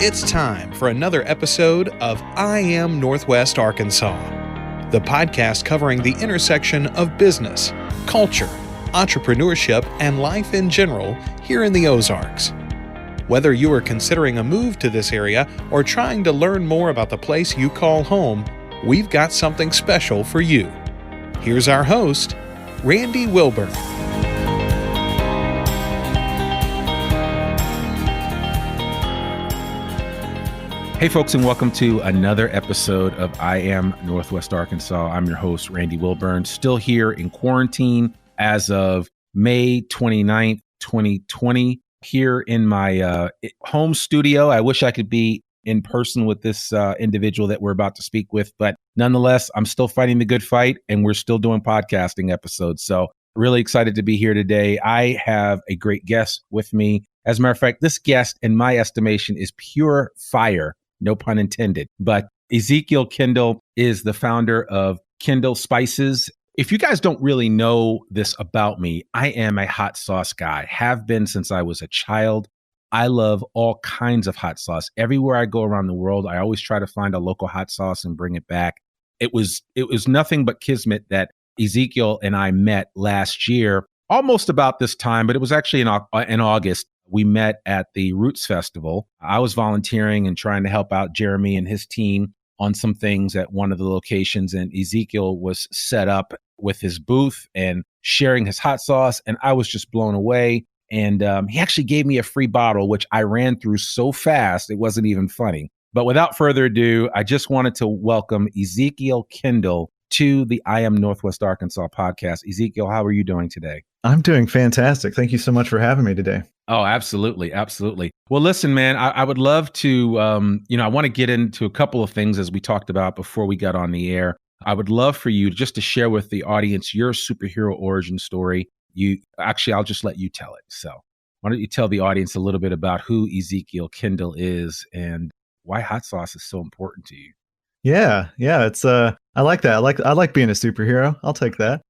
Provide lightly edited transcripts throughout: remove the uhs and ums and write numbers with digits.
It's time for another episode of I Am Northwest Arkansas, the podcast covering the intersection of business, culture, entrepreneurship, and life in general here in the Ozarks. Whether you are considering a move to this area or trying to learn more about the place you call home, we've got something special for you. Here's our host, Randy Wilburn. Hey folks, and welcome to another episode of I Am Northwest Arkansas. I'm your host, Randy Wilburn, still here in quarantine as of May 29th, 2020, here in my home studio. I wish I could be in person with this individual that we're about to speak with, but nonetheless, I'm still fighting the good fight and we're still doing podcasting episodes. So really excited to be here today. I have a great guest with me. As a matter of fact, this guest, in my estimation, is pure fire. No pun intended. But Ezekiel Kindle is the founder of Kindle Spices. If you guys don't really know this about me, I am a hot sauce guy, have been since I was a child. I love all kinds of hot sauce. Everywhere I go around the world, I always try to find a local hot sauce and bring it back. It was nothing but kismet that Ezekiel and I met last year, almost about this time, but it was actually in August. We met at the Roots Festival. I was volunteering and trying to help out Jeremy and his team on some things at one of the locations, and Ezekiel was set up with his booth and sharing his hot sauce, and I was just blown away. And he actually gave me a free bottle, which I ran through so fast, it wasn't even funny. But without further ado, I just wanted to welcome Ezekiel Kindle to the I Am Northwest Arkansas podcast. Ezekiel, how are you doing today? I'm doing fantastic. Thank you so much for having me today. Oh, absolutely. Absolutely. Well, listen, man, I would love to, I want to get into a couple of things as we talked about before we got on the air. I would love for you just to share with the audience your superhero origin story. I'll just let you tell it. So why don't you tell the audience a little bit about who Ezekiel Kindle is and why hot sauce is so important to you? Yeah. It's, I like that. I like being a superhero. I'll take that.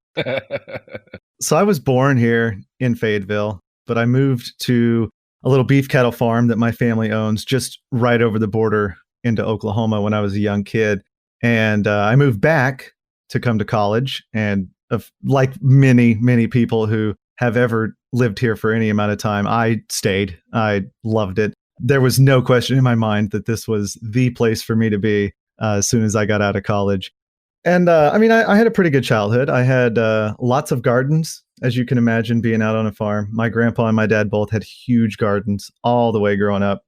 So I was born here in Fayetteville, but I moved to a little beef cattle farm that my family owns just right over the border into Oklahoma when I was a young kid. And I moved back to come to college. And like many people who have ever lived here for any amount of time, I stayed. I loved it. There was no question in my mind that this was the place for me to be as soon as I got out of college. And I had a pretty good childhood. I had lots of gardens, as you can imagine, being out on a farm. My grandpa and my dad both had huge gardens all the way growing up.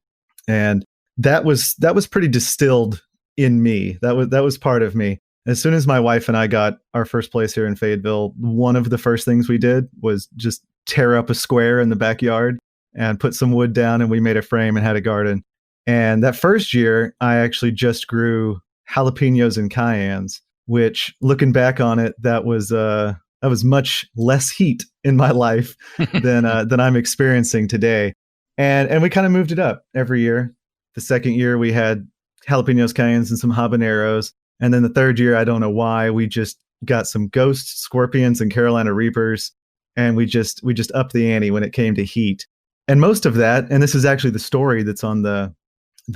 And that was pretty distilled in me. That was part of me. As soon as my wife and I got our first place here in Fayetteville, one of the first things we did was just tear up a square in the backyard and put some wood down, and we made a frame and had a garden. And that first year, I actually just grew jalapenos and cayennes, which, looking back on it, that was much less heat in my life than I'm experiencing today. And we kind of moved it up every year. The second year we had jalapenos, cayennes, and some habaneros. And then the third year, I don't know why, we just got some ghost scorpions and Carolina Reapers, and we just upped the ante when it came to heat. And most of that, and this is actually the story that's on the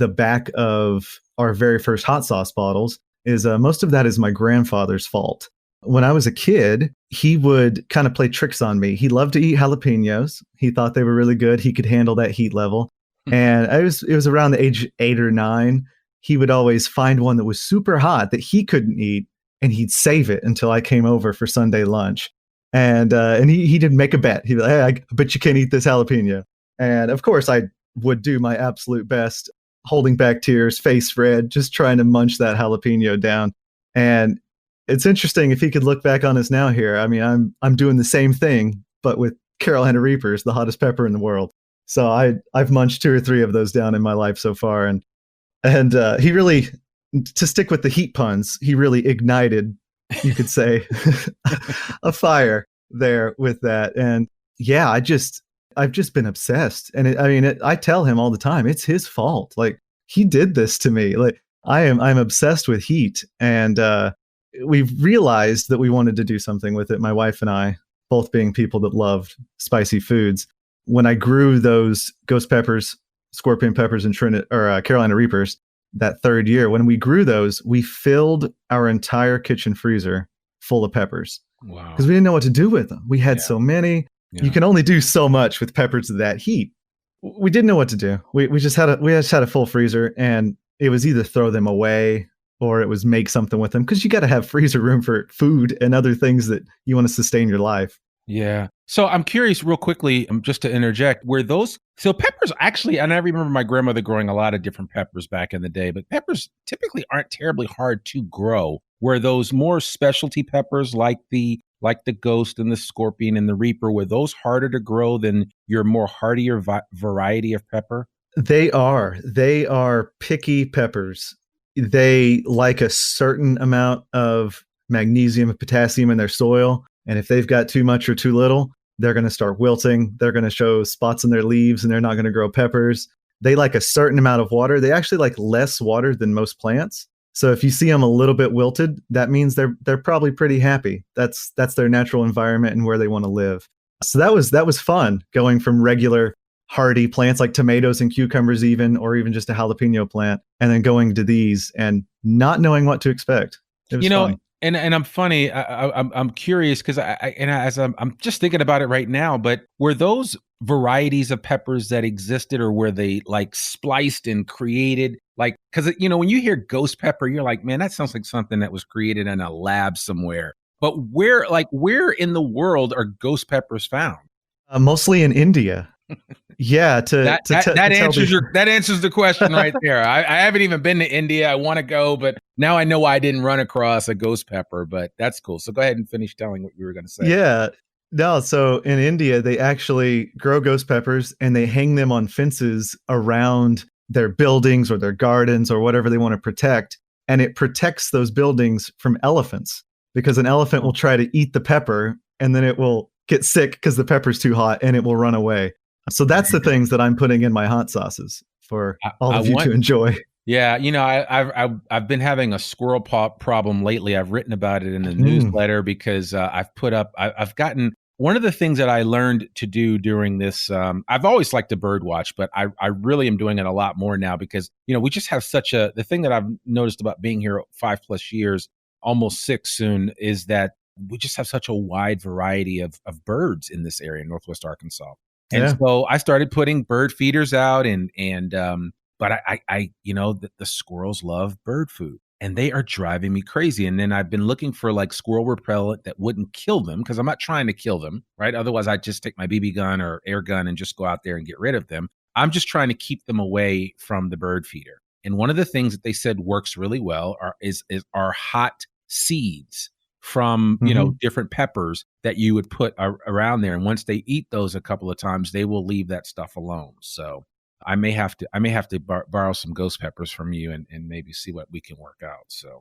back of our very first hot sauce bottles, is most of that is my grandfather's fault. When I was a kid, he would kind of play tricks on me. He loved to eat jalapenos. He thought they were really good. He could handle that heat level. And it was around the age 8 or 9. He would always find one that was super hot that he couldn't eat, and he'd save it until I came over for Sunday lunch. And he did make a bet. He'd be like, "Hey, I bet you can't eat this jalapeno." And of course, I would do my absolute best, holding back tears, face red, just trying to munch that jalapeno down. And it's interesting if he could look back on us now here. I mean, I'm doing the same thing, but with Carolina Reapers, the hottest pepper in the world. So I've munched 2 or 3 of those down in my life so far. And he really, to stick with the heat puns, he really ignited, you could say, a fire there with that. And yeah, I've just been obsessed. And I tell him all the time, it's his fault. Like, he did this to me. Like, I'm obsessed with heat. And we've realized that we wanted to do something with it. My wife and I, both being people that loved spicy foods. When I grew those ghost peppers scorpion peppers and Carolina Reapers that third year. When we grew those, we filled our entire kitchen freezer full of peppers. Wow. Because we didn't know what to do with them. We had so many. Yeah. You can only do so much with peppers of that heat. We didn't know what to do. We just had a full freezer, and it was either throw them away or it was make something with them, because you got to have freezer room for food and other things that you want to sustain your life. Yeah. So I'm curious real quickly, just to interject, so peppers actually, and I remember my grandmother growing a lot of different peppers back in the day, but peppers typically aren't terribly hard to grow. Were those more specialty peppers like the ghost and the scorpion and the reaper, were those harder to grow than your more hardier variety of pepper? They are picky peppers. They like a certain amount of magnesium and potassium in their soil. And if they've got too much or too little, they're going to start wilting. They're going to show spots in their leaves, and they're not going to grow peppers. They like a certain amount of water. They actually like less water than most plants. So if you see them a little bit wilted, that means they're probably pretty happy. That's their natural environment and where they want to live. So that was fun, going from regular hardy plants like tomatoes and cucumbers or even just a jalapeno plant, and then going to these and not knowing what to expect. It was fun. And I'm funny. I'm curious because I'm just thinking about it right now. But were those varieties of peppers that existed, or were they like spliced and created? Like, because when you hear ghost pepper, you're like, man, that sounds like something that was created in a lab somewhere. But where in the world are ghost peppers found? Mostly in India. Yeah, that answers the question right there. I haven't even been to India. I want to go, but now I know why I didn't run across a ghost pepper. But that's cool. So go ahead and finish telling what you were going to say. Yeah, no. So in India, they actually grow ghost peppers and they hang them on fences around their buildings or their gardens or whatever they want to protect, and it protects those buildings from elephants, because an elephant will try to eat the pepper and then it will get sick because the pepper's too hot and it will run away. So that's the things that I'm putting in my hot sauces for all of you to enjoy. Yeah, I've been having a squirrel problem lately. I've written about it in the newsletter because I've gotten one of the things that I learned to do during this. I've always liked to bird watch, but I really am doing it a lot more now because we just have the thing that I've noticed about being here 5+ years, almost 6 soon, is that we just have such a wide variety of birds in this area in Northwest Arkansas. And so I started putting bird feeders out but the squirrels love bird food and they are driving me crazy. And then I've been looking for like squirrel repellent that wouldn't kill them, because I'm not trying to kill them, right? Otherwise I'd just take my BB gun or air gun and just go out there and get rid of them. I'm just trying to keep them away from the bird feeder. And one of the things that they said works really well are hot seeds from different peppers that you would put around there, and once they eat those a couple of times, they will leave that stuff alone. So I may have to borrow some ghost peppers from you and maybe see what we can work out. So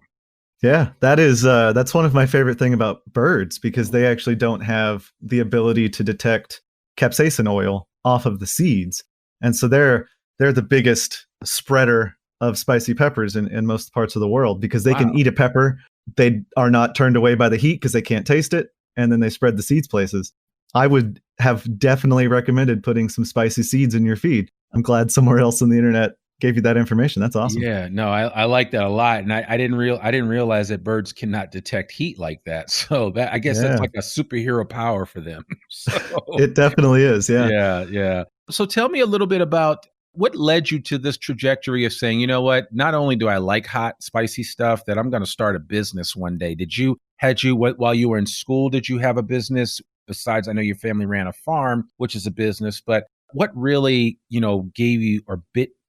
yeah, that's one of my favorite thing about birds, because they actually don't have the ability to detect capsaicin oil off of the seeds, and so they're the biggest spreader of spicy peppers in most parts of the world, because they can eat a pepper. They are not turned away by the heat because they can't taste it, and then they spread the seeds places. I would have definitely recommended putting some spicy seeds in your feed. I'm glad somewhere else on the internet gave you that information. That's awesome. Yeah, no, I like that a lot, and I didn't realize that birds cannot detect heat like that. So that, I guess that's like a superhero power for them. So, it definitely is. Yeah. So tell me a little bit about what led you to this trajectory of saying, you know what, not only do I like hot, spicy stuff, that I'm going to start a business one day. While you were in school, did you have a business besides, I know your family ran a farm, which is a business, but what really, gave you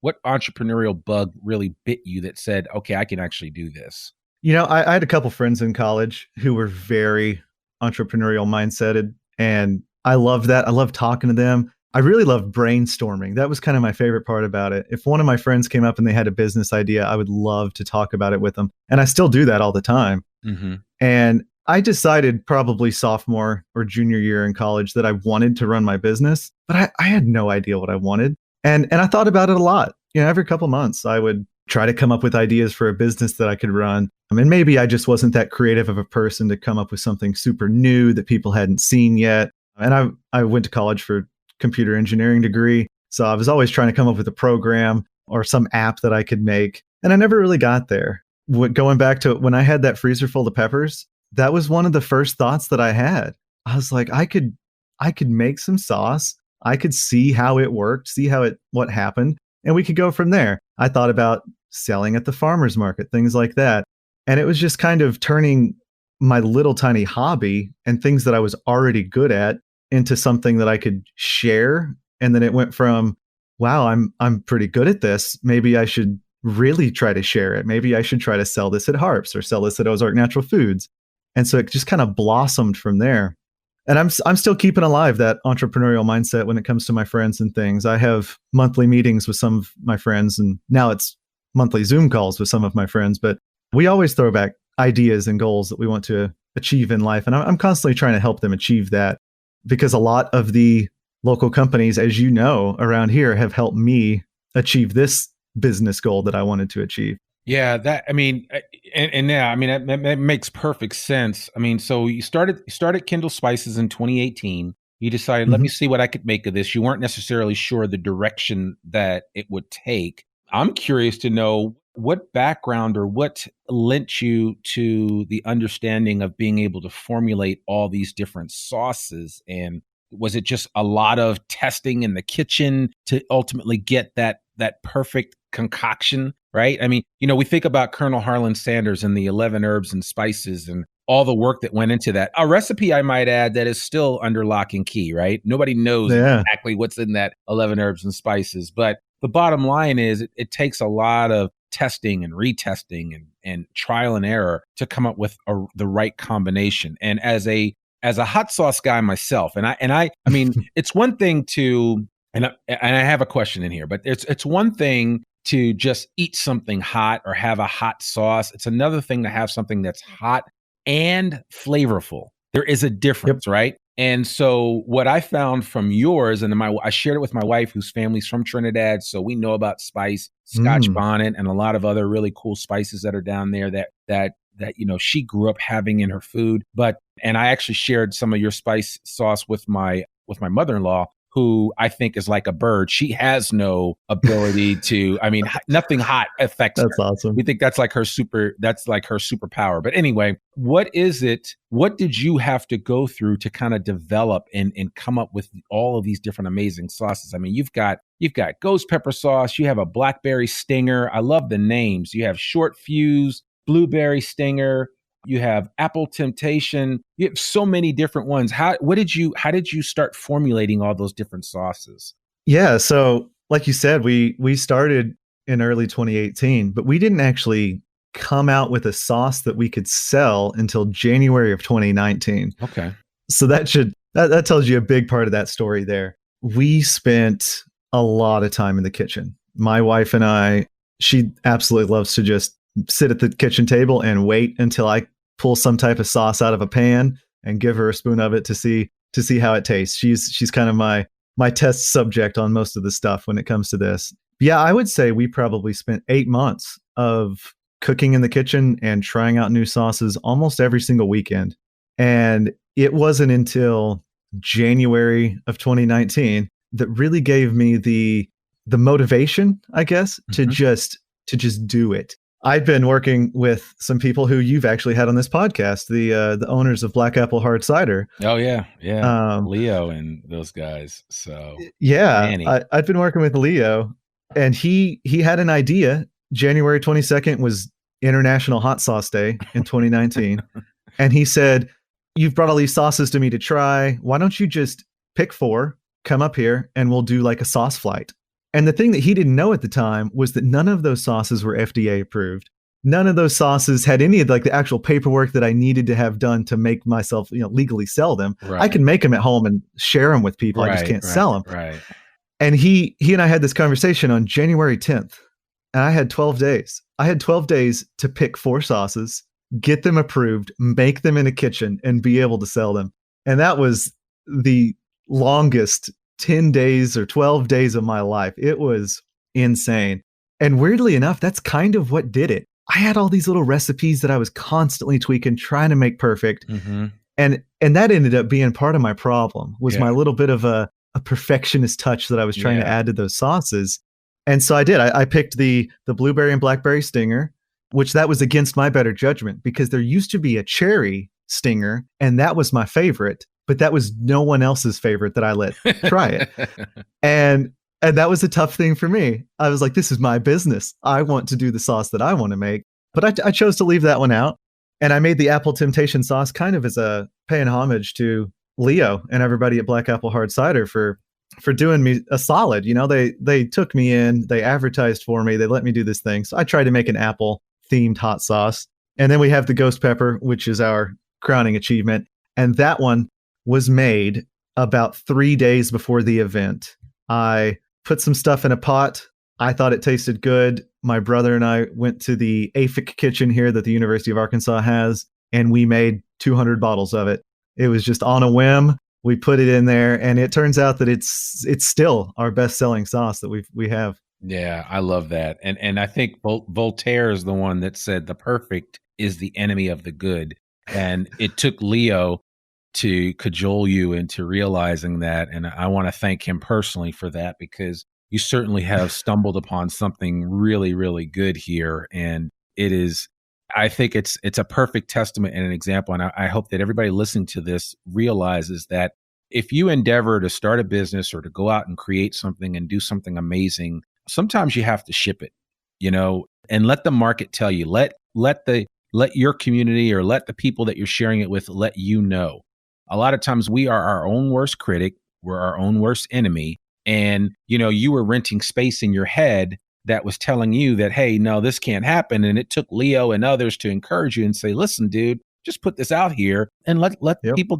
what entrepreneurial bug really bit you that said, okay, I can actually do this? I had a couple friends in college who were very entrepreneurial mindseted, and I loved that. I loved talking to them. I really loved brainstorming. That was kind of my favorite part about it. If one of my friends came up and they had a business idea, I would love to talk about it with them. And I still do that all the time. Mm-hmm. And I decided probably sophomore or junior year in college that I wanted to run my business, but I had no idea what I wanted. And I thought about it a lot. Every couple months I would try to come up with ideas for a business that I could run. And maybe I just wasn't that creative of a person to come up with something super new that people hadn't seen yet. And I went to college for computer engineering degree. So I was always trying to come up with a program or some app that I could make. And I never really got there. Going back to when I had that freezer full of peppers, that was one of the first thoughts that I had. I was like, I could make some sauce. I could see how it worked, see what happened, and we could go from there. I thought about selling at the farmer's market, things like that. And it was just kind of turning my little tiny hobby and things that I was already good at into something that I could share. And then it went from, wow, I'm pretty good at this. Maybe I should really try to share it. Maybe I should try to sell this at Harps or sell this at Ozark Natural Foods. And so it just kind of blossomed from there. And I'm still keeping alive that entrepreneurial mindset when it comes to my friends and things. I have monthly meetings with some of my friends, and now it's monthly Zoom calls with some of my friends, but we always throw back ideas and goals that we want to achieve in life. And I'm constantly trying to help them achieve that, because a lot of the local companies, as you know, around here have helped me achieve this business goal that I wanted to achieve. Yeah, that, I mean, and yeah, I mean, that makes perfect sense. I mean, so you started Kindle Spices in 2018. You decided, let me see what I could make of this. You weren't necessarily sure the direction that it would take. I'm curious to know what background or what lent you to the understanding of being able to formulate all these different sauces. And was it just a lot of testing in the kitchen to ultimately get that perfect concoction, right? I mean, we think about Colonel Harlan Sanders and the 11 herbs and spices and all the work that went into that. A recipe, I might add, that is still under lock and key, right? Nobody knows exactly what's in that 11 herbs and spices. But the bottom line is it takes a lot of testing and retesting and trial and error to come up with the right combination. And as a hot sauce guy myself, and I mean, it's one thing to, and I have a question in here, but it's one thing to just eat something hot or have a hot sauce. It's another thing to have something that's hot and flavorful. There is a difference, right? And so what I found from yours, and I shared it with my wife, whose family's from Trinidad, so we know about spice, Scotch bonnet, and a lot of other really cool spices that are down there that she grew up having in her food. And I actually shared some of your spice sauce with my mother-in-law, who I think is like a bird. She has no ability to, I mean, nothing hot affects her. That's awesome. We think that's like her superpower. But anyway, what did you have to go through to kind of develop and come up with all of these different amazing sauces? I mean, you've got ghost pepper sauce, you have a blackberry stinger. I love the names. You have short fuse, blueberry stinger, you have apple temptation. You have so many different ones. How did you start formulating all those different sauces? Yeah, so like you said, we started in early 2018, but we didn't actually come out with a sauce that we could sell until January of 2019. Okay. So that tells you a big part of that story there. We spent a lot of time in the kitchen. My wife and I, she absolutely loves to just sit at the kitchen table and wait until I pull some type of sauce out of a pan and give her a spoon of it to see how it tastes. She's kind of my test subject on most of the stuff when it comes to this. Yeah, I would say we probably spent 8 months of cooking in the kitchen and trying out new sauces almost every single weekend. And it wasn't until January of 2019 that really gave me the motivation, I guess, to just do it. I've been working with some people who you've actually had on this podcast, the owners of Black Apple Hard Cider. Oh yeah, Leo and those guys. So yeah, I've been working with Leo, and he had an idea. January 22nd was International Hot Sauce Day in 2019, and he said, "You've brought all these sauces to me to try. Why don't you just pick 4, come up here, and we'll do like a sauce flight." And the thing that he didn't know at the time was that none of those sauces were FDA approved. None of those sauces had any of like the actual paperwork that I needed to have done to make myself, legally sell them. Right. I can make them at home and share them with people. I just can't sell them. Right. And he and I had this conversation on January 10th, and I had 12 days. I had 12 days to pick 4 sauces, get them approved, make them in a kitchen, and be able to sell them. And that was the longest 10 days or 12 days of my life. It was insane. And weirdly enough, that's kind of what did it. I had all these little recipes that I was constantly tweaking, trying to make perfect. And that ended up being part of my problem, was my little bit of a a perfectionist touch that I was trying to add to those sauces. And so I did. I picked the blueberry and blackberry stinger, which that was against my better judgment because there used to be a cherry stinger, and that was my favorite, but that was no one else's favorite that I let try it. And that was a tough thing for me. I was like, this is my business. I want to do the sauce that I want to make. But I chose to leave that one out. And I made the apple temptation sauce kind of as a paying homage to Leo and everybody at Black Apple Hard Cider for doing me a solid. They took me in, they advertised for me, they let me do this thing. So I tried to make an apple themed hot sauce. And then we have the ghost pepper, which is our crowning achievement. And that one was made about 3 days before the event. I put some stuff in a pot. I thought it tasted good. My brother and I went to the AFIC kitchen here that the University of Arkansas has, and we made 200 bottles of it. It was just on a whim. We put it in there, and it turns out that it's still our best-selling sauce that we have. Yeah, I love that. And I think Voltaire is the one that said the perfect is the enemy of the good. And it took Leo to cajole you into realizing that. And I want to thank him personally for that, because you certainly have stumbled upon something really, really good here. And it is, I think it's a perfect testament and an example. And I hope that everybody listening to this realizes that if you endeavor to start a business or to go out and create something and do something amazing, sometimes you have to ship it, and let the market tell you, let your community or let the people that you're sharing it with let you know. A lot of times we are our own worst critic. We're our own worst enemy. And, you were renting space in your head that was telling you that, hey, no, this can't happen. And it took Leo and others to encourage you and say, listen, dude, just put this out here and let the people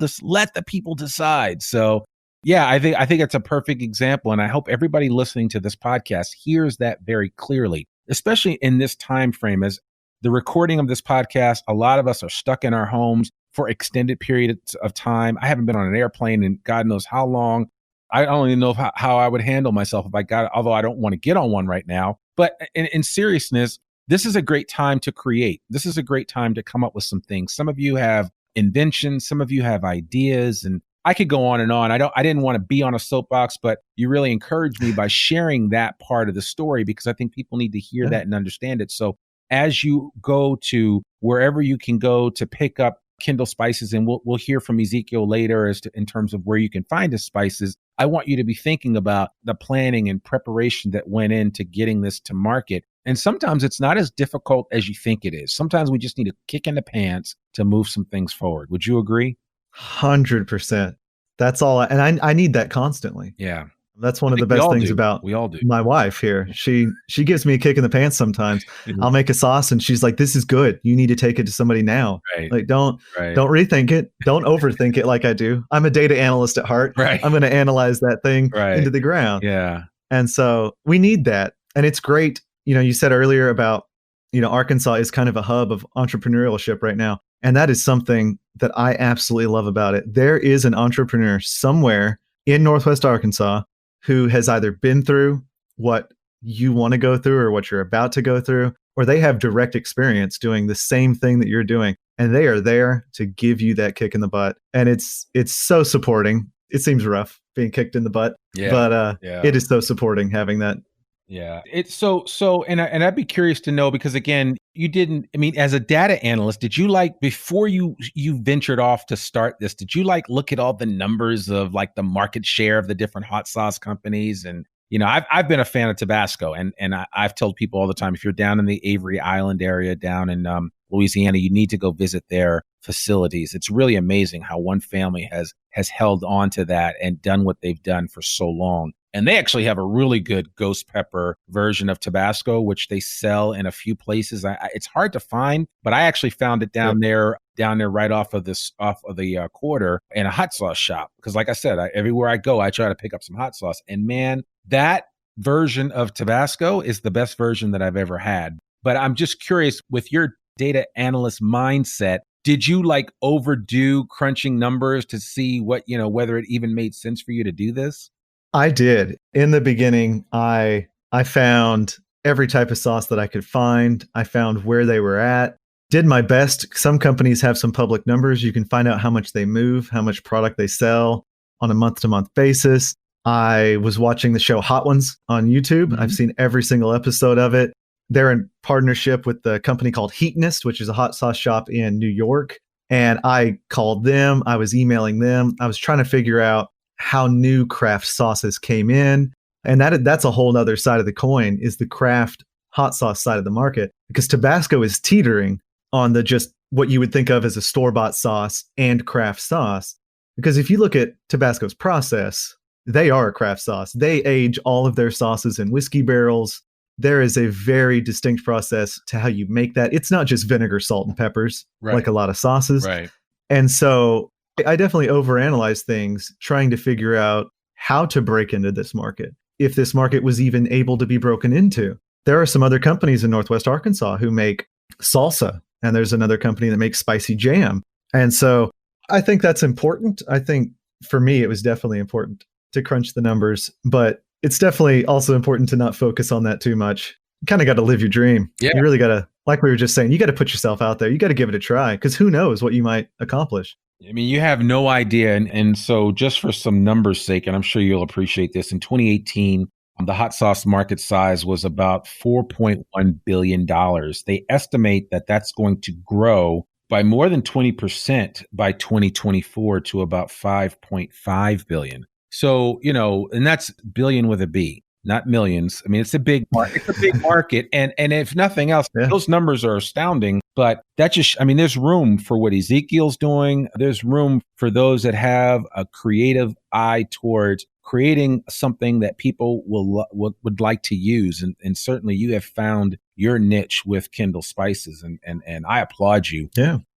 decide. So yeah, I think it's a perfect example. And I hope everybody listening to this podcast hears that very clearly, especially in this time frame. As the recording of this podcast, a lot of us are stuck in our homes for extended periods of time. I haven't been on an airplane in God knows how long. I don't even know how I would handle myself if I got it, although I don't want to get on one right now. But in seriousness, this is a great time to create. This is a great time to come up with some things. Some of you have inventions, some of you have ideas, and I could go on and on. I didn't want to be on a soapbox, but you really encouraged me by sharing that part of the story, because I think people need to hear that and understand it. So as you go to wherever you can go to pick up Kindle spices, and we'll hear from Ezekiel later as to in terms of where you can find his spices, I want you to be thinking about the planning and preparation that went into getting this to market. And sometimes it's not as difficult as you think it is. Sometimes we just need a kick in the pants to move some things forward. Would you agree? 100%. That's all. And I need that constantly. Yeah. That's one of the best things about my wife here. She gives me a kick in the pants sometimes. I'll make a sauce and she's like, this is good. You need to take it to somebody now. Right. Like, don't rethink it. Don't overthink it like I do. I'm a data analyst at heart. Right. I'm going to analyze that thing into the ground. Yeah. And so we need that. And it's great. You said earlier about, Arkansas is kind of a hub of entrepreneurship right now. And that is something that I absolutely love about it. There is an entrepreneur somewhere in Northwest Arkansas who has either been through what you want to go through or what you're about to go through, or they have direct experience doing the same thing that you're doing. And they are there to give you that kick in the butt. And it's so supporting. It seems rough being kicked in the butt, but it is so supporting having that. Yeah. It's so, and I'd be curious to know, because again, as a data analyst, did you before you ventured off to start this, did you look at all the numbers of the market share of the different hot sauce companies? And, I've been a fan of Tabasco, and I've told people all the time, if you're down in the Avery Island area down in Louisiana, you need to go visit their facilities. It's really amazing how one family has held on to that and done what they've done for so long. And they actually have a really good ghost pepper version of Tabasco, which they sell in a few places. It's hard to find, but I actually found it down there right off of the quarter in a hot sauce shop. Because like I said, everywhere I go, I try to pick up some hot sauce. And man, that version of Tabasco is the best version that I've ever had. But I'm just curious, with your data analyst mindset, did you overdo crunching numbers to see what, whether it even made sense for you to do this? I did. In the beginning, I found every type of sauce that I could find. I found where they were at, did my best. Some companies have some public numbers. You can find out how much they move, how much product they sell on a month-to-month basis. I was watching the show Hot Ones on YouTube. Mhm. I've seen every single episode of it. They're in partnership with the company called Heatnist, which is a hot sauce shop in New York. And I called them. I was emailing them. I was trying to figure out how new craft sauces came in. And that's a whole other side of the coin, is the craft hot sauce side of the market, because Tabasco is teetering on the just what you would think of as a store-bought sauce and craft sauce. Because if you look at Tabasco's process, they are a craft sauce. They age all of their sauces in whiskey barrels. There is a very distinct process to how you make that. It's not just vinegar, salt, and peppers like a lot of sauces. Right. And so I definitely overanalyze things trying to figure out how to break into this market, if this market was even able to be broken into. There are some other companies in Northwest Arkansas who make salsa, and there's another company that makes spicy jam. And so I think that's important. I think for me, it was definitely important to crunch the numbers, but it's definitely also important to not focus on that too much. You kind of got to live your dream. Yeah. You really got to, like we were just saying, you got to put yourself out there. You got to give it a try, because who knows what you might accomplish. I mean, you have no idea. And so just for some numbers' sake, and I'm sure you'll appreciate this, in 2018, the hot sauce market size was about $4.1 billion. They estimate that that's going to grow by more than 20% by 2024 to about 5.5 billion. So, and that's billion with a B, not millions. I mean, it's a big market. It's a big market. And if nothing else, those numbers are astounding. But that just, I mean, there's room for what Ezekiel's doing. There's room for those that have a creative eye towards creating something that people would like to use. And certainly you have found your niche with Kindle Spices. And I applaud you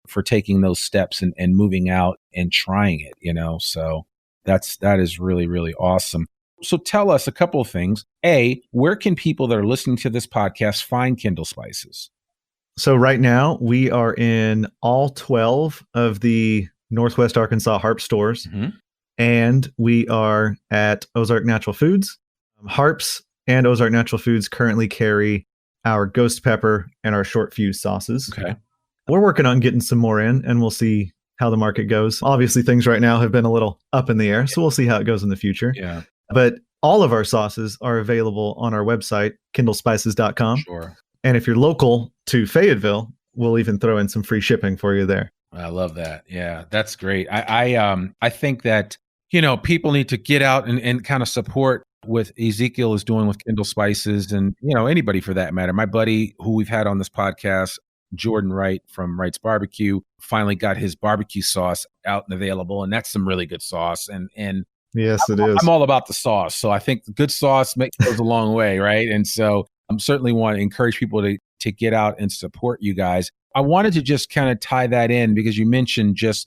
for taking those steps and moving out and trying it, so that is really, really awesome. So tell us a couple of things. A, where can people that are listening to this podcast find Kindle Spices? So right now we are in all 12 of the Northwest Arkansas Harp stores, and we are at Ozark Natural Foods. Harps and Ozark Natural Foods currently carry our ghost pepper and our short fuse sauces. Okay. We're working on getting some more in, and we'll see how the market goes. Obviously, things right now have been a little up in the air, so we'll see how it goes in the future. Yeah. But all of our sauces are available on our website, kindlespices.com. Sure. And if you're local to Fayetteville, we'll even throw in some free shipping for you there. I love that. Yeah, that's great. I think that, people need to get out and kind of support what Ezekiel is doing with Kindle Spices, and, anybody for that matter. My buddy who we've had on this podcast, Jordan Wright from Wright's Barbecue, finally got his barbecue sauce out and available, and that's some really good sauce. And yes, it is. I'm all about the sauce, so I think the good sauce goes a long way, right? And so I'm certainly want to encourage people to get out and support you guys. I wanted to just kind of tie that in, because you mentioned just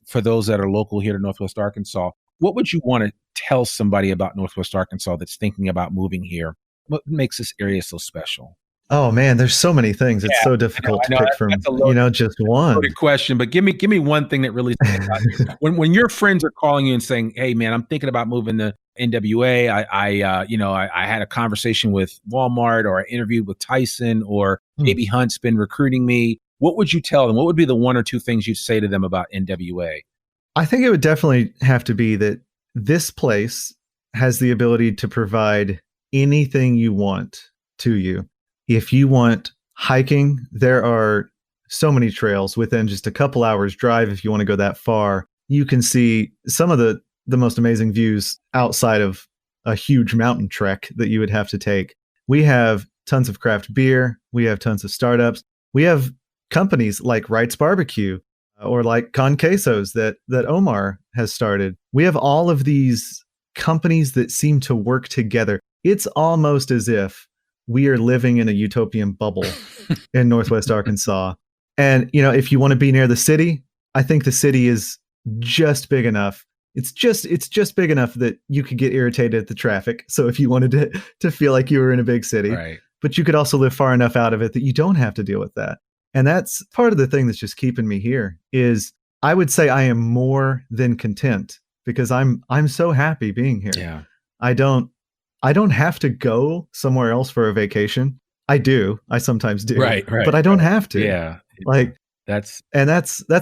for those that are local here to Northwest Arkansas, what would you want to tell somebody about Northwest Arkansas that's thinking about moving here? What makes this area so special? Oh man, there's so many things. It's so difficult to pick from, just one. Loaded question, but give me one thing that really when your friends are calling you and saying, "Hey man, I'm thinking about moving to NWA. I had a conversation with Walmart, or I interviewed with Tyson, or maybe Hunt's been recruiting me." What would you tell them? What would be the one or two things you'd say to them about NWA? I think it would definitely have to be that this place has the ability to provide anything you want to you. If you want hiking, there are so many trails within just a couple hours drive. If you want to go that far, you can see some of the most amazing views outside of a huge mountain trek that you would have to take. We have tons of craft beer. We have tons of startups. We have companies like Wright's Barbecue, or like Con Quesos that Omar has started. We have all of these companies that seem to work together. It's almost as if we are living in a utopian bubble in Northwest Arkansas. And, if you want to be near the city, I think the city is just big enough. It's just big enough that you could get irritated at the traffic. So if you wanted to feel like you were in a big city, right. But you could also live far enough out of it that you don't have to deal with that. And that's part of the thing that's just keeping me here. Is I would say I am more than content, because I'm so happy being here. Yeah. I don't have to go somewhere else for a vacation. I sometimes do. Right. But I don't have to. Yeah. Like, That's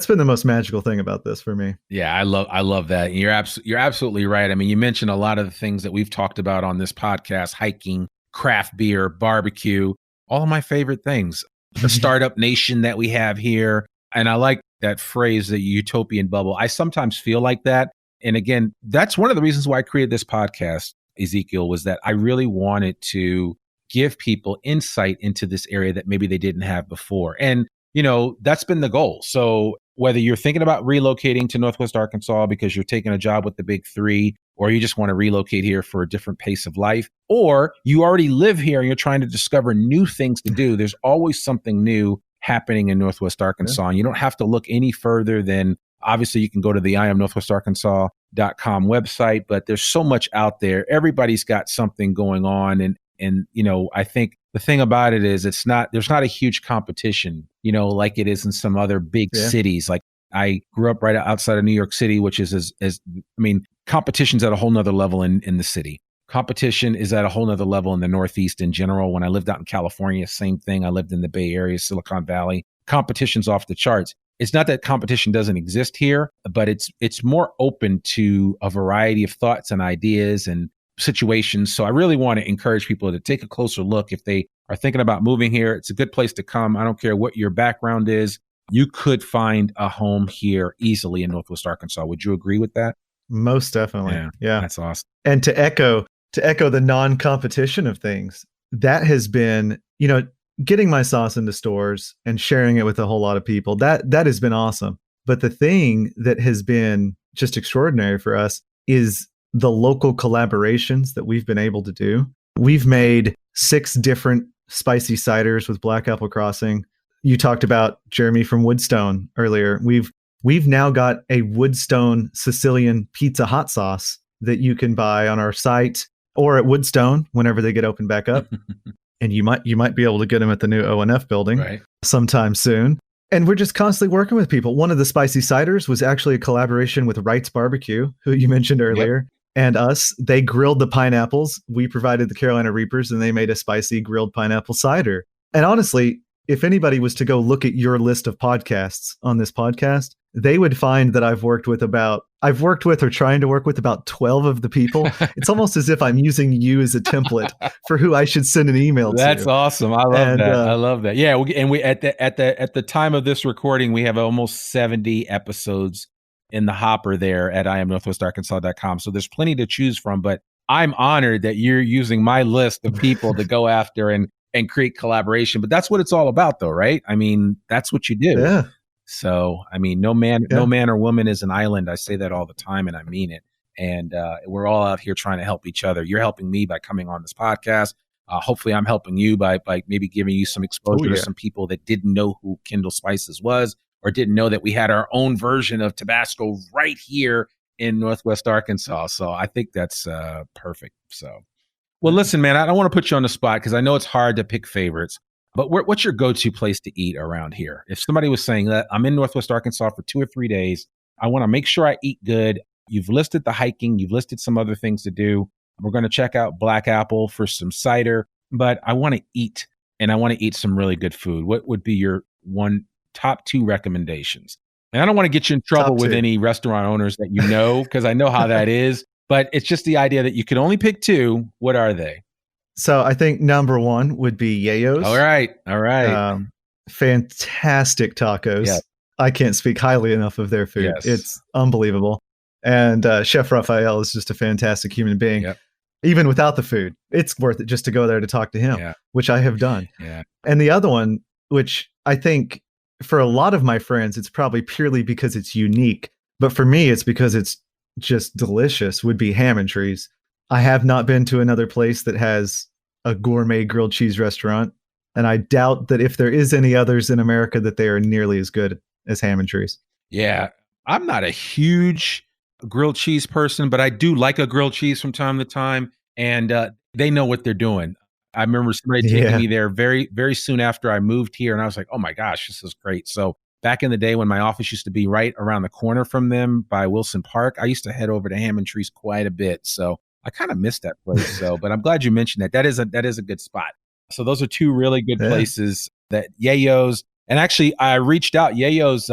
been the most magical thing about this for me. Yeah, I love that. And you're absolutely right. I mean, you mentioned a lot of the things that we've talked about on this podcast: hiking, craft beer, barbecue, all of my favorite things. The startup nation that we have here. And I like that phrase, the utopian bubble. I sometimes feel like that. And again, that's one of the reasons why I created this podcast, Ezekiel, was that I really wanted to give people insight into this area that maybe they didn't have before. And, that's been the goal. So whether you're thinking about relocating to Northwest Arkansas because you're taking a job with the big three, or you just want to relocate here for a different pace of life, or you already live here and you're trying to discover new things to do, there's always something new happening in Northwest Arkansas. Yeah. And you don't have to look any further than, obviously you can go to the IamNorthwestArkansas.com website, but there's so much out there. Everybody's got something going on. And I think the thing about it is there's not a huge competition, like it is in some other big cities. Like I grew up right outside of New York City, which is competition's at a whole nother level in the city. Competition is at a whole nother level in the Northeast in general. When I lived out in California, same thing. I lived in the Bay Area, Silicon Valley. Competition's off the charts. It's not that competition doesn't exist here, but it's more open to a variety of thoughts and ideas and situations. So I really want to encourage people to take a closer look. If they are thinking about moving here, it's a good place to come. I don't care what your background is. You could find a home here easily in Northwest Arkansas. Would you agree with that? Most definitely. Yeah. That's awesome. And to echo the non-competition of things, that has been, getting my sauce into stores and sharing it with a whole lot of people. That has been awesome. But the thing that has been just extraordinary for us is the local collaborations that we've been able to do. We've made 6 different spicy ciders with Black Apple Crossing. You talked about Jeremy from Woodstone earlier. We've now got a Woodstone Sicilian pizza hot sauce that you can buy on our site or at Woodstone whenever they get open back up. And you might be able to get them at the new ONF building sometime soon. And we're just constantly working with people. One of the spicy ciders was actually a collaboration with Wright's Barbecue, who you mentioned earlier, and us. They grilled the pineapples. We provided the Carolina Reapers, and they made a spicy grilled pineapple cider. And honestly, if anybody was to go look at your list of podcasts on this podcast, they would find that I've worked with or trying to work with about 12 of the people. It's almost as if I'm using you as a template for who I should send an email to. That's awesome. I love that. I love that. Yeah. We at the time of this recording, we have almost 70 episodes in the hopper there at IamNorthwestArkansas.com. So there's plenty to choose from, but I'm honored that you're using my list of people to go after and create collaboration. But that's what it's all about though, right? I mean, that's what you do. Yeah. So, I mean, no man or woman is an island. I say that all the time and I mean it. And we're all out here trying to help each other. You're helping me by coming on this podcast. Hopefully I'm helping you by maybe giving you some exposure to some people that didn't know who Kindle Spices was or didn't know that we had our own version of Tabasco right here in Northwest Arkansas. So I think that's perfect. So, well, listen, man, I don't want to put you on the spot because I know it's hard to pick favorites. But what's your go-to place to eat around here? If somebody was saying that I'm in Northwest Arkansas for 2 or 3 days, I want to make sure I eat good. You've listed the hiking. You've listed some other things to do. We're going to check out Black Apple for some cider. But I want to eat, and I want to eat some really good food. What would be your top 2 recommendations? And I don't want to get you in trouble with any restaurant owners that you know, because I know how that is. But it's just the idea that you could only pick 2. What are they? So I think number 1 would be Yayo's. All right. Fantastic tacos. Yep. I can't speak highly enough of their food. Yes. It's unbelievable. And Chef Raphael is just a fantastic human being. Yep. Even without the food, it's worth it just to go there to talk to him, which I have done. Yeah. And the other one, which I think for a lot of my friends, it's probably purely because it's unique. But for me, it's because it's just delicious, would be Ham and Trees. I have not been to another place that has a gourmet grilled cheese restaurant, and I doubt that if there is any others in America that they are nearly as good as Ham and Trees. Yeah, I'm not a huge grilled cheese person, but I do like a grilled cheese from time to time, and they know what they're doing. I remember somebody taking me there very, very soon after I moved here, and I was like, oh my gosh, this is great. So back in the day when my office used to be right around the corner from them by Wilson Park, I used to head over to Ham and Trees quite a bit. So I kind of missed that place. So, but I'm glad you mentioned that. That is a good spot. So those are 2 really good places. That Yayo's, And actually, I reached out. Yayo's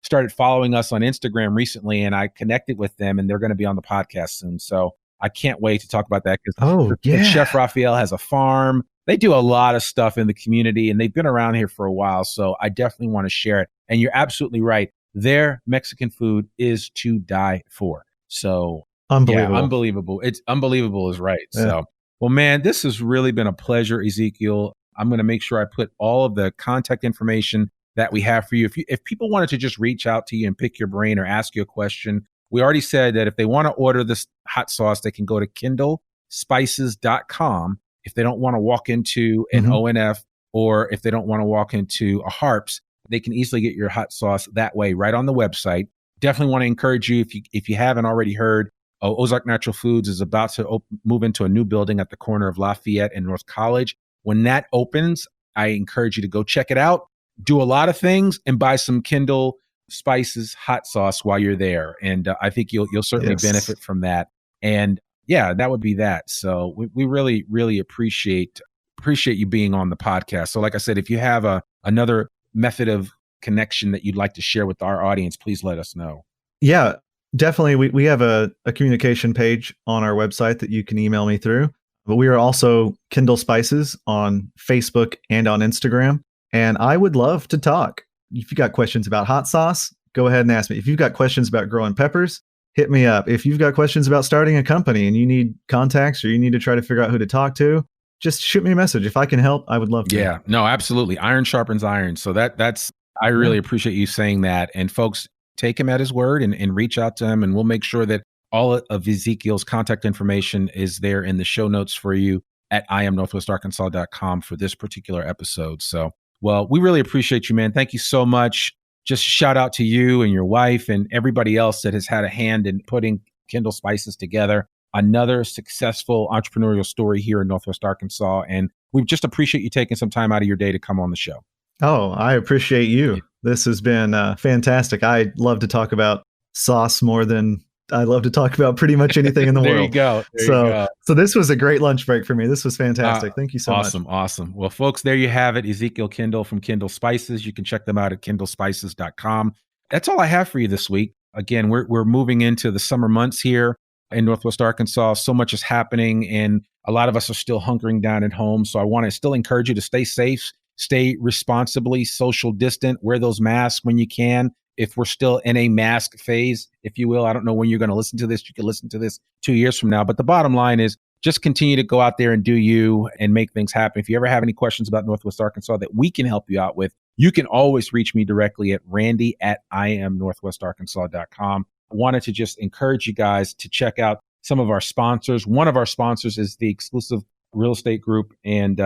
started following us on Instagram recently, and I connected with them, and they're going to be on the podcast soon. So I can't wait to talk about that because Chef Raphael has a farm. They do a lot of stuff in the community, and they've been around here for a while. So I definitely want to share it. And you're absolutely right. Their Mexican food is to die for. So unbelievable. Yeah, unbelievable. It's unbelievable is right. Yeah. So, well, man, this has really been a pleasure, Ezekiel. I'm going to make sure I put all of the contact information that we have for you. If people wanted to just reach out to you and pick your brain or ask you a question, we already said that if they want to order this hot sauce, they can go to kindlespices.com. If they don't want to walk into an ONF, or if they don't want to walk into a Harps, they can easily get your hot sauce that way right on the website. Definitely want to encourage you, if you haven't already heard, Ozark Natural Foods is about to move into a new building at the corner of Lafayette and North College. When that opens, I encourage you to go check it out, do a lot of things, and buy some Kindle Spices hot sauce while you're there. And I think you'll certainly benefit from that. And yeah, that would be that. So we really, really appreciate you being on the podcast. So like I said, if you have another method of connection that you'd like to share with our audience, please let us know. Yeah, definitely. We have a communication page on our website that you can email me through. But we are also Kindle Spices on Facebook and on Instagram. And I would love to talk. If you got questions about hot sauce, go ahead and ask me. If you've got questions about growing peppers, hit me up. If you've got questions about starting a company and you need contacts or you need to try to figure out who to talk to, just shoot me a message. If I can help, I would love to. Yeah, no, absolutely. Iron sharpens iron. So that's I really appreciate you saying that. And folks, take him at his word and reach out to him, and we'll make sure that all of Ezekiel's contact information is there in the show notes for you at IamNorthwestArkansas.com for this particular episode. So, well, we really appreciate you, man. Thank you so much. Just shout out to you and your wife and everybody else that has had a hand in putting Kindle Spices together. Another successful entrepreneurial story here in Northwest Arkansas. And we just appreciate you taking some time out of your day to come on the show. Oh, I appreciate you. This has been fantastic. I love to talk about sauce more than I love to talk about pretty much anything in the there world. You go. So this was a great lunch break for me. This was fantastic. Thank you so much. Awesome. Well, folks, there you have it. Ezekiel Kindle from Kindle Spices. You can check them out at kindlespices.com. That's all I have for you this week. Again, we're moving into the summer months here in Northwest Arkansas. So much is happening, and a lot of us are still hunkering down at home. So I want to still encourage you to stay safe, stay responsibly, social distant, wear those masks when you can. If we're still in a mask phase, if you will, I don't know when you're going to listen to this. You can listen to this 2 years from now. But the bottom line is just continue to go out there and do you and make things happen. If you ever have any questions about Northwest Arkansas that we can help you out with, you can always reach me directly at randy@IamNorthwestArkansas.com. I wanted to just encourage you guys to check out some of our sponsors. One of our sponsors is the Exclusive Real Estate Group. And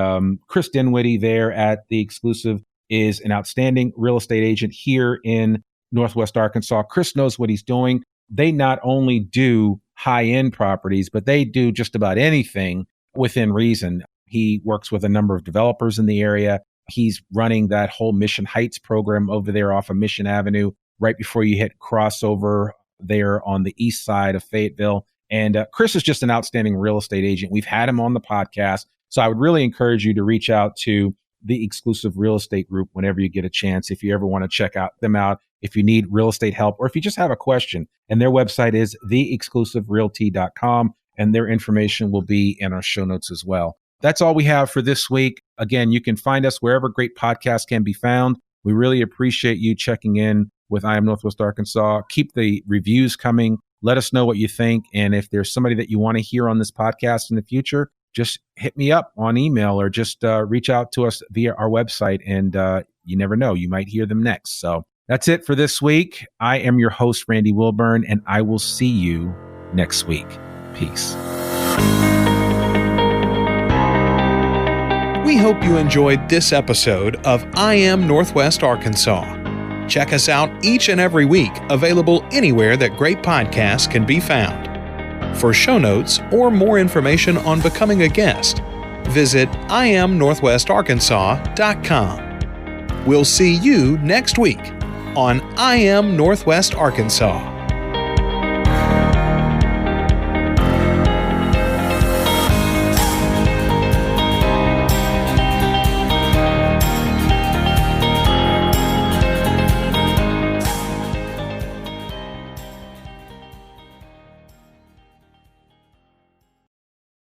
Chris Dinwiddie there at the Exclusive is an outstanding real estate agent here in Northwest Arkansas. Chris knows what he's doing. They not only do high-end properties, but they do just about anything within reason. He works with a number of developers in the area. He's running that whole Mission Heights program over there off of Mission Avenue, right before you hit crossover there on the east side of Fayetteville. And Chris is just an outstanding real estate agent. We've had him on the podcast. So I would really encourage you to reach out to the Exclusive Real Estate Group whenever you get a chance, if you ever want to check them out, if you need real estate help, or if you just have a question. And their website is theexclusiverealty.com, and their information will be in our show notes as well. That's all we have for this week. Again, you can find us wherever great podcasts can be found. We really appreciate you checking in with I Am Northwest Arkansas. Keep the reviews coming. Let us know what you think. And if there's somebody that you want to hear on this podcast in the future, just hit me up on email or just reach out to us via our website. And you never know, you might hear them next. So that's it for this week. I am your host, Randy Wilburn, and I will see you next week. Peace. We hope you enjoyed this episode of I Am Northwest Arkansas. Check us out each and every week, available anywhere that great podcasts can be found. For show notes or more information on becoming a guest, visit IamNorthwestArkansas.com. We'll see you next week on I Am Northwest Arkansas.